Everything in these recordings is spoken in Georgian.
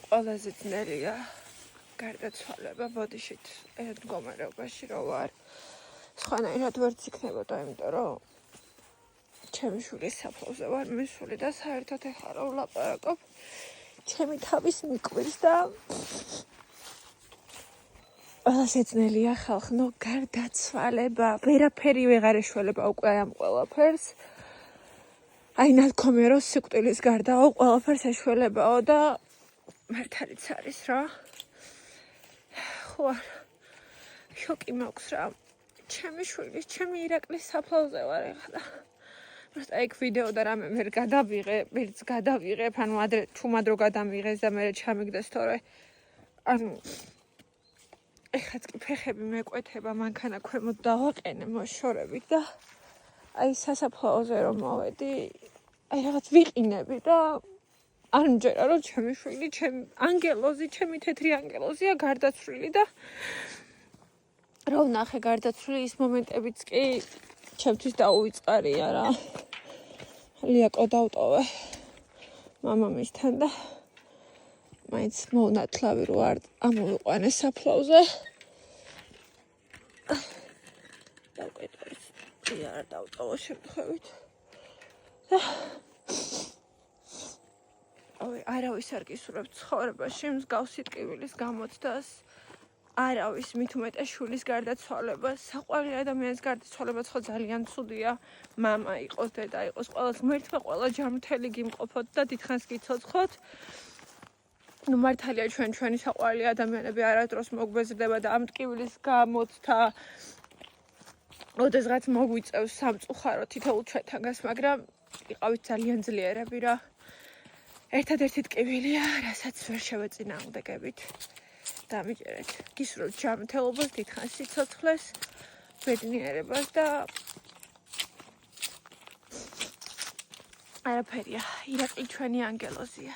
ყველაზე ძნელია გარდაცვალება ბოდიშით ერთ მდგომარეობაში რო ვარ. სხვანაირად ვერ იქნებოდა, იმიტომ რომ ჩემი შვილის საფლავზე ვარ მისული და საერთოდ ეხლა რა ვლაპარაკობ, ჩემი თავის მიკვირს და ყველაზე ძნელია ხალხნო გარდაცვალება. ვერაფერი ვეღარ ეშველება უკვე ამ ყველაფერს. აი ნათქვამია რომ სიკვდილის გარდაო ყველაფერს ეშველებაო და მართალიც არის რა. ხო შოკი მაქვს რა. ჩემი შვილი, ჩემი ირაკლის საფლავზე ვარ ეხლა. просто ეგ ვიდეო და რამე ვერ გადავიღე, ვერც გადავიღებ, ანუ ადრე თუმად რო გადამიღეს და მე ჩამიგდეს თორე ანუ ეხაც კი ფეხები მეკვეთება, მანქანა ქვემოთ დავაყენე მოშორებით და აი სასაფლაოზე რომ მოვედი, აი რაღაც ვიყინები და არ მჯერა რომ ჩემი შვილი, ჩემი ანგელოზი, ჩემი თეთრი ანგელოზია გარდაცვლილი და რა ვნახე გარდაცვლილი ის მომენტებიც კი ჩემთვის დაუვიწყარია რა. ლიაკო დავტოვე მამამისთან და მაინც მოუნათლავი რო არ ამოვიყვანე საფლავზე. დავკეტყვით, არ დავტოვო შემთხვევით. არავის არ გისურვებ ცხოვრებაში მსგავსი ტკივილის გამოცდას. არავის მით უმეტეს შვილის გარდაცვალებას. საყვარელი ადამიანის გარდაცვალებაც ხო ძალიან ცუდია. მამა იყოს, დედა იყოს, ყველას ღმერთმა ყველა ჯანმრთელი გიმყოფოთ და დიდხანს გიცოცხლოთ. ნუ მართალია ჩვენი საყვარელი ადამიანები არასდროს მოგვეზრდება და ამ ტკივილის გამოცდა ოდესღაც მოგვიწევს სამწუხაროდ თითოეულ ჩვენთანგას, მაგრამ იყავით ძალიან ძლიერები რა. ერთადერთი ტკივილია, რასაც ვერ შევეწინააღმდეგებით. დამიჯერეთ. გისურვებთ ჯანმრთელობას, დიდხანს სიცოცხლეს, ბედნიერებას და არაფერია. ირაკლი ჩვენი ანგელოზია.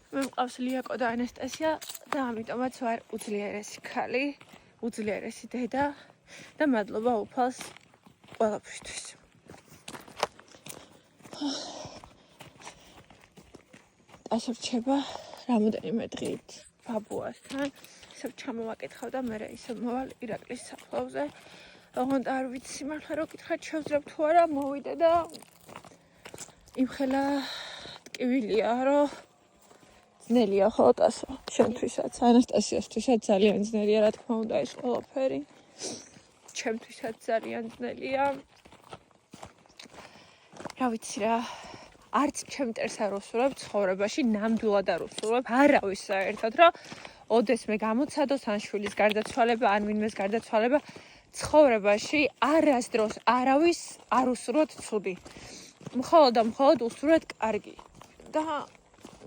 მე მყავს ლიაკო და ანასტასია და ამიტომაც ვარ უძლიერესი ქალი, უძლიერესი დედა და მადლობა უფალს ყველაფრისთვის. ასე რჩება რამოდენიმე დღით ბაბუასთან, ისე ჩამოვაკითხავ და მე ისე მოვალ ირაკლის საფლავზე. ოღონდ არ ვიცი მართლა რო კითხავთ შევძლებთ თუ არა მოვიდე და იმხელა ტკივილია რომ ძნელია ხო ტასო შენთვისაც, ანასტასიასთვისაც ძალიან ძნელია რა თქმა უნდა ეს ყველაფერი. ჩემთვისაც ძალიან ძნელია. რა ვიცი რა არც ჩემ მტერს არ უსურვებ ცხოვრებაში, ნამდვილად არ უსურვებ არავის საერთოდ, რომ ოდეს მე გამოცადოს ან შვილის გარდაცვალება, ან ვინმეს გარდაცვალება ცხოვრებაში არასდროს არავის არ უსურვოთ ცუდი. მხოლოდ და მხოლოდ უსურვეთ კარგი. და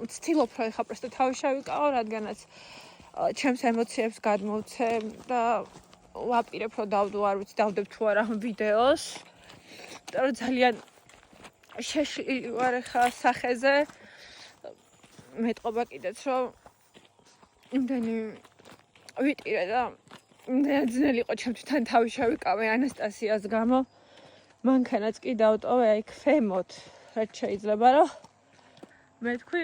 ვცდილობ რომ ეხლა პროსტო თავი შევიკავო, რადგანაც ჩემს ემოციებს გადმოვცე და ვაპირებ რომ დავდო, არ ვიცი დავდებ თუ არა ვიდეოს. და ძალიან შეშლილი ვარ ეხლა სახეზე. მეტყობა კიდეც რომ იმდენი ვიტირე და იმდენად ძნელი იყო ჩემთვის თან თავი შევიკავე ანასტასიას გამო. მანქანაც კი დავტოვე აი ქვემოთ, რაც შეიძლება რომ მე თქვი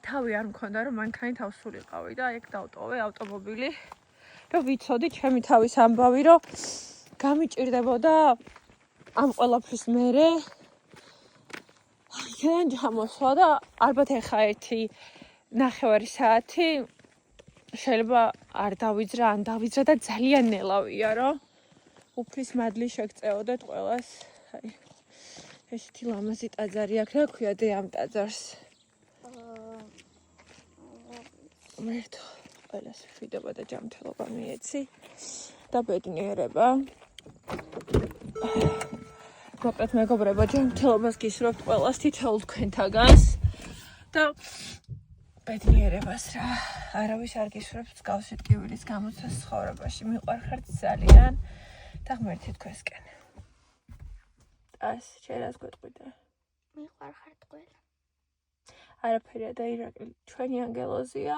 თავი არ მქონდა რომ მანქანით ავსულიყავი და ეგ დავტოვე ავტომობილი. რომ ვიცოდი ჩემი თავის ამბავი რომ გამიჭირდებოდა ამ ყველაფრის მერე იქიდან ჩამოსვლა და ალბათ ეხა 1.5 საათი შეიძლება არ დავიძრა, ან დავიძრა და ძალიან ნელავია რომ უფლის მადლი შეგწეოდეთ ყველას. აი ესეთი ლამაზი ტაძარი აქვს, რა ქვია დე ამ ტაძარს? მერტო ყველას მშვიდობა და ჯანმრთელობა მიეცი და ბედნიერება. მოკლედ მეგობრებო, ჯანმრთელობას გისურვებთ ყველას თითოეულ თქვენთაგანს და ბედნიერებას რა. არავის არ გისურვებთ მსგავსი ტკივილის გამოცდას ცხოვრებაში. მიყვარხართ ძალიან და ღმერთი თქვენსკენ. შენ რას გვეტყვიდე? მიყვარხართ ყველა. არაფერია და ირაკლი ჩვენი ანგელოზია.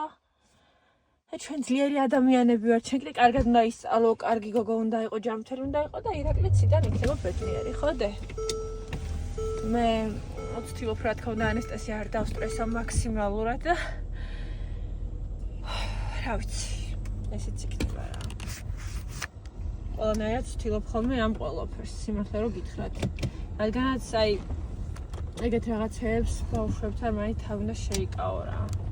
და ჩვენ ძლიერი ადამიანები ვართ, ჩვენ კი კარგად უნდა ისწავლო, კარგი გოგო უნდა იყო, ჯანმრთელი უნდა იყო და ირაკლი ციდან იქნება ბედნიერი, ხო დე? მე ვცდილობ რა თქმა უნდა ანესტეზია არ დავსტრესო მაქსიმალურად და რა ვიცი, ესეც იქნება რა. ყველანაირად ვცდილობ ხოლმე ამ ყველაფერს, სიმართლე რომ გითხრათ. რადგანაც აი ეგეთ რაღაცებს ბავშვებთან მაინც თავი უნდა შეიკავო რა.